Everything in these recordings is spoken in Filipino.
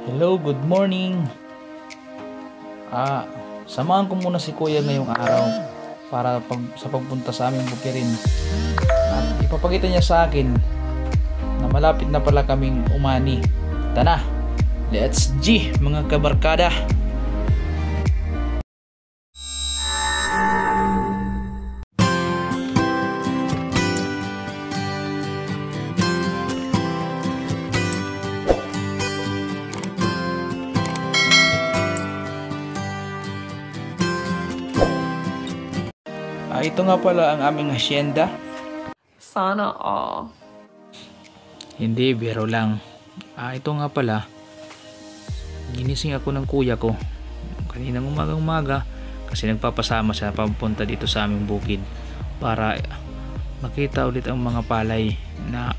Hello, good morning. Samahan ko muna si Kuya ngayong araw para sa pagpunta sa aming bukirin. At ipapakita niya sa akin na malapit na pala kaming umani. Tara, let's G mga kabarkada. Ito nga pala ang aming hacienda. Sana all. Hindi, biro lang. Ito nga pala, ginising ako ng kuya ko kaninang umaga kasi nagpapasama siya papunta dito sa aming bukid para makita ulit ang mga palay na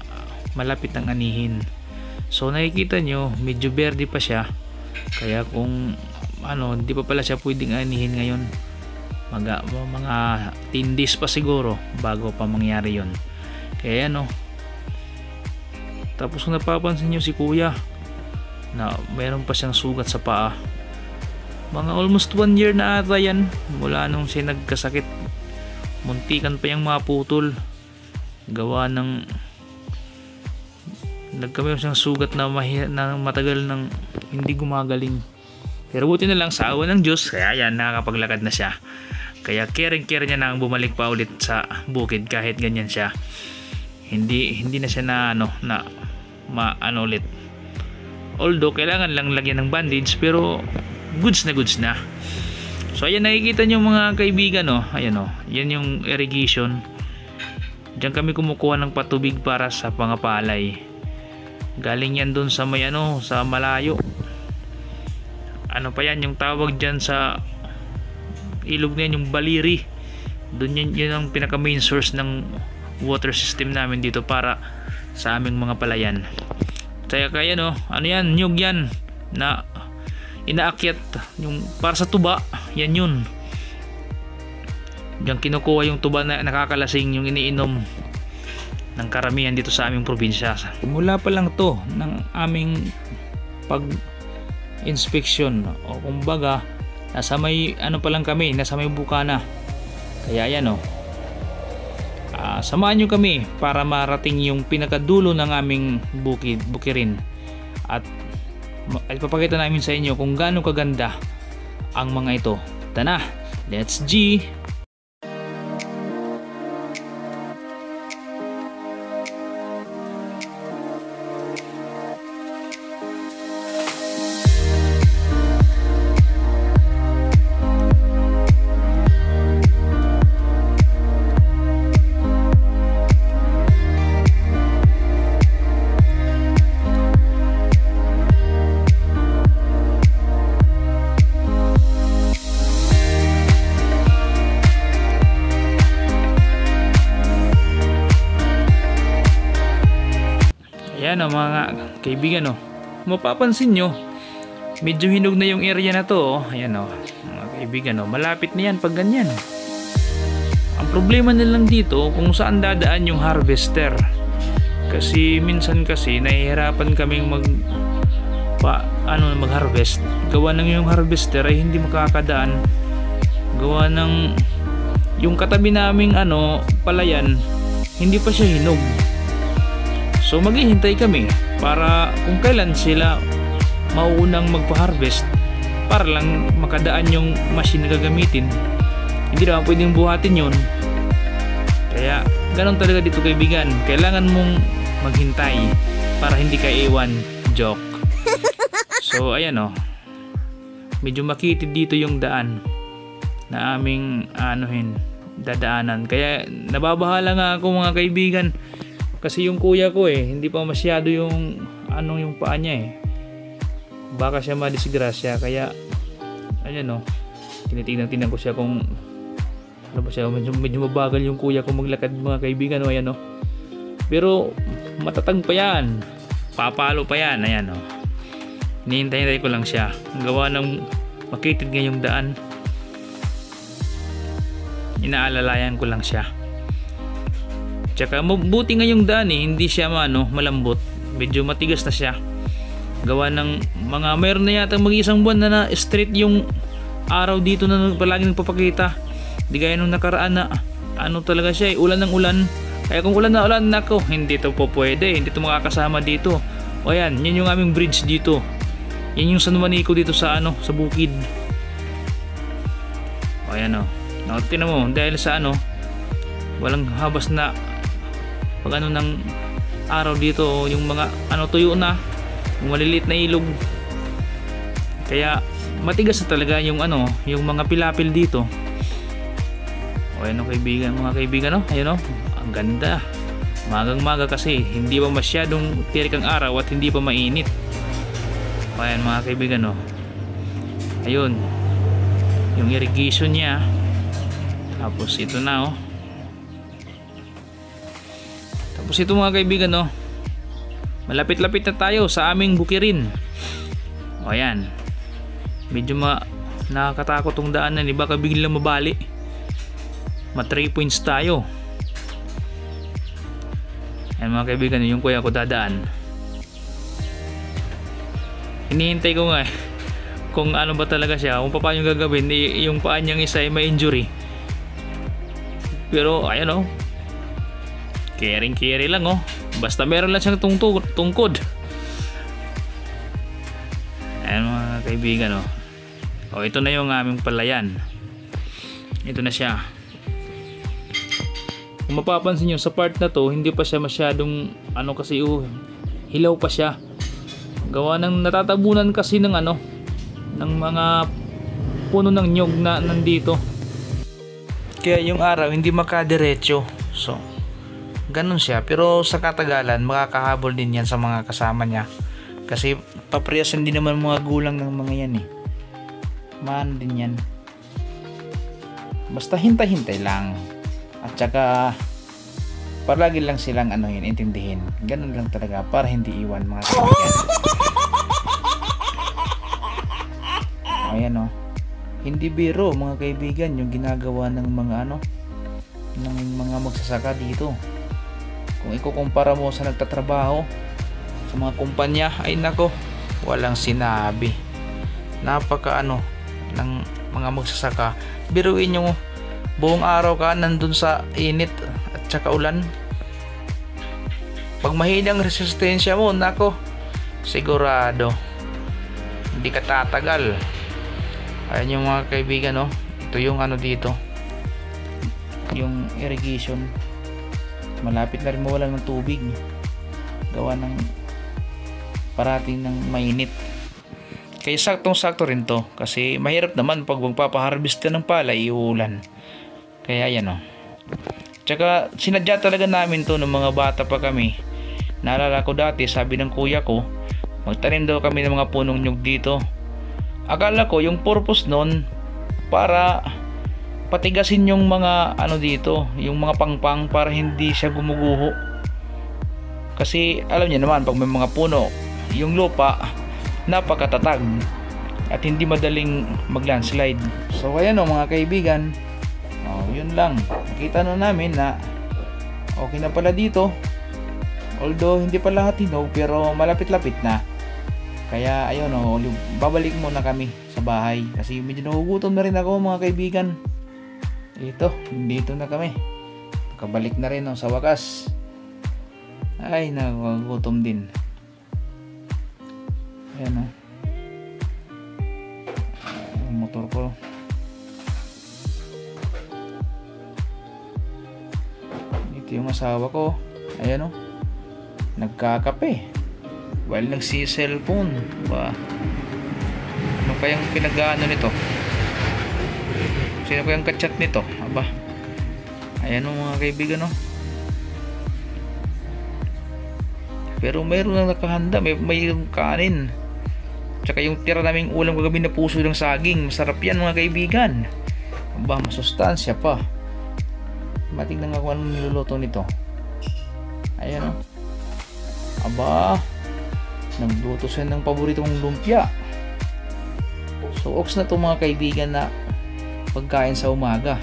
malapit ng anihin. So nakikita nyo, medyo berde pa siya, kaya kung hindi pa pala siya pwedeng anihin ngayon. Mga 10 days pa siguro bago pa mangyari yon. Kaya tapos kung napapansin nyo si kuya na mayroon pa siyang sugat sa paa, mga almost 1 year na ata yan mula nung siya nagkasakit. Muntikan pa yung maputol gawa ng nagkameron siyang sugat na matagal nang hindi gumagaling. Pero buti na lang sa awa ng Diyos, kaya yan, nakakapaglakad na siya. Kaya caring niya na bumalik pa ulit sa bukid kahit ganyan siya. Hindi na siya na ulit. Although kailangan lang lagyan ng bandage, pero goods na. So ayan, nakikita nyo mga kaibigan, ayan yan yung irrigation. Diyan kami kumukuha ng patubig para sa pangapalay. Galing yan dun sa sa malayo. Pa yan yung tawag dyan sa ilog na yan, yung Baliri. Doon yun ang pinaka main source ng water system namin dito para sa aming mga palayan. Kaya yan, nyug yan na inaakyat yung para sa tuba, yan yun. Diyan kinukuha yung tuba na nakakalasing, yung iniinom ng karamihan dito sa aming probinsya. Mula pa lang to ng aming inspection, o kumbaga nasa may pa lang kami, nasa may bukana. Kaya yan samahan nyo kami para marating yung pinakadulo ng aming bukirin at ipapakita namin sa inyo kung gaano kaganda ang mga ito. Tara, let's G! Ayan mga kaibigan, mapapansin nyo medyo hinog na yung area na to. Ayan mga kaibigan, malapit na yan pag ganyan. Ang problema na lang dito kung saan dadaan yung harvester, kasi minsan nahihirapan kaming mag-harvest gawa ng yung harvester ay hindi makakadaan gawa ng yung katabi naming palayan hindi pa siya hinog. So maghihintay kami para kung kailan sila mauunang magpa-harvest para lang makadaan yung machine na gagamitin. Hindi naman pwedeng buhatin yun. Kaya ganun talaga dito kaibigan, kailangan mong maghintay para hindi ka iwan. Joke. So ayan medyo makitid dito yung daan na aming dadaanan. Kaya nababahala nga ako mga kaibigan, kasi yung kuya ko hindi pa masyado yung yung paa niya baka siya madisgrasya. Kaya ayan tinitingnan ko siya kung ba siya. Medyo mabagal yung kuya ko maglakad mga kaibigan. Ayan pero matatag pa yan, papalo pa yan. Ayan hinihintay ko lang siya gawa ng makitid nga yung daan. Inaalalayan ko lang siya. Tsaka buti nga yung daan hindi siya malambot, medyo matigas na siya. Gawa ng mga mayroon na yata mag-isang buwan na straight yung araw dito na palagi nagpapakita. Di gaya nung nakaraan na ano talaga siya, ulan ng ulan. Kaya kung ulan na ulan, nako, hindi to po pwede, hindi to makakasama dito. O yan, yun yung aming bridge dito. Yan yung San Juanico dito sa ano, sa bukid. O yan o. Tinan mo, dahil sa ano, walang habas na pag ano ng araw dito, yung mga ano tuyo na, yung maliliit na ilog. Kaya matigas na talaga yung ano, yung mga pilapil dito. O ayun o kaibigan, mga kaibigan o, ayun o, ang ganda. Magang maga kasi hindi pa masyadong tirik ang araw at hindi pa mainit. O ayan mga kaibigan o, ayun yung irrigation niya. Tapos ito na o, tapos ito mga kaibigan o, malapit-lapit na tayo sa aming bukirin. O ayan, medyo nakakatakot tong daanan, baka biglang mabali. 3 points tayo. Ayan mga kaibigan, yung kuya ko dadaan. Hinihintay ko nga kung ano ba talaga siya, kung paano yung gagawin. Yung paa niyang isa ay may injury, pero ayan o, caring lang o, basta meron lang siyang tungkod. Ayan mga kaibigan o, ito na yung aming palayan. Ito na siya. Kung mapapansin nyo sa part na to, hindi pa siya masyadong ano kasi hilaw pa siya. Gawa ng natatabunan kasi ng ano, ng mga puno ng nyog na nandito. Kaya yung araw hindi makadiretso. So ganun siya, pero sa katagalan makakahabol din yan sa mga kasama niya. Kasi papriyasan din naman mga gulang ng mga yan eh. Man din yan. Basta hintay-hintay lang. At saka palagi lang silang ano yun, intindihin. Ganun lang talaga para hindi iwan mga kaibigan. Ayan o. Hindi biro mga kaibigan yung ginagawa ng mga ano, ng mga magsasaka dito. Kung ikukumpara mo sa nagtatrabaho sa mga kumpanya, ay nako, walang sinabi. Napaka ano ng mga magsasaka. Biruin nyo, buong araw ka nandun sa init at saka ulan. Pag mahinang resistensya mo, nako, sigurado hindi ka tatagal. Ayan yung mga kaibigan ito yung ano dito, yung irrigation. Malapit na rin mawalan ng tubig gawa ng parating ng mainit. Kaya saktong sakto rin to, kasi mahirap naman pag magpapaharvest ka ng palay, iulan. Kaya yan tsaka sinadya talaga namin to ng mga bata pa kami. Naalala ko dati, sabi ng kuya ko, magtanim daw kami ng mga punong nyug dito. Akala ko yung purpose nun para patigasin yung mga ano dito, yung mga pangpang, para hindi siya gumuguho. Kasi alam niyo naman, pag may mga puno, yung lupa napakatatag at hindi madaling maglandslide. So ayan mga kaibigan, yun lang. Nakita na namin na okay na pala dito. Although hindi pa lahat hinog, pero malapit-lapit na. Kaya ayun babalik muna kami sa bahay kasi medyo nagugutom na rin ako mga kaibigan. Dito na kami. Nakabalik na rin sa wakas. Ay, nagugutom din. Ayan yung motor ko. Ito yung asawa ko. Ayan nagkakape while nagsi-cellphone ba? Ano kayang pinag-ano nito? Sino kayang ka-chat nito? Aba, ayan mga kaibigan pero mayroon lang nakahanda, may kanin, tsaka yung tira naming ulam kagabi na puso ng saging. Masarap yan mga kaibigan. Aba, masustansya pa. Matignan nga kung anong niluluto nito. Ayan aba, nagluto siya ng paborito kong lumpia. So oks na to mga kaibigan na pagkain sa umaga.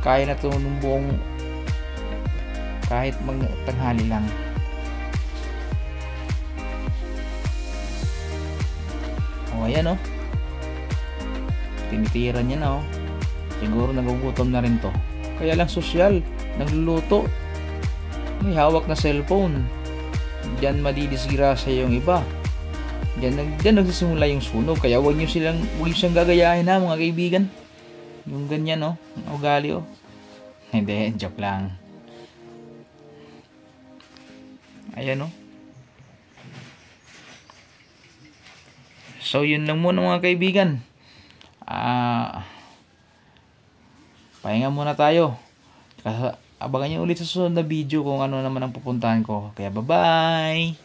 Kaya na to ng buong, kahit magtanghali lang. O ayan o. Tinitira niya na o. Siguro nagugutom na rin to. Kaya lang sosyal. Nagluluto. May hawak na cellphone. Diyan madidisgrasya yung iba. Diyan nagsisimula yung sunog. Kaya huwag nyo siyang gagayahin ha mga kaibigan. Yung ganyan o. Ugali o. Hindi, joke lang. Ayan o. So yun lang muna mga kaibigan. Pahinga muna tayo. Abangan nyo ulit sa susunod na video kung ano naman ang pupuntahan ko. Kaya bye-bye!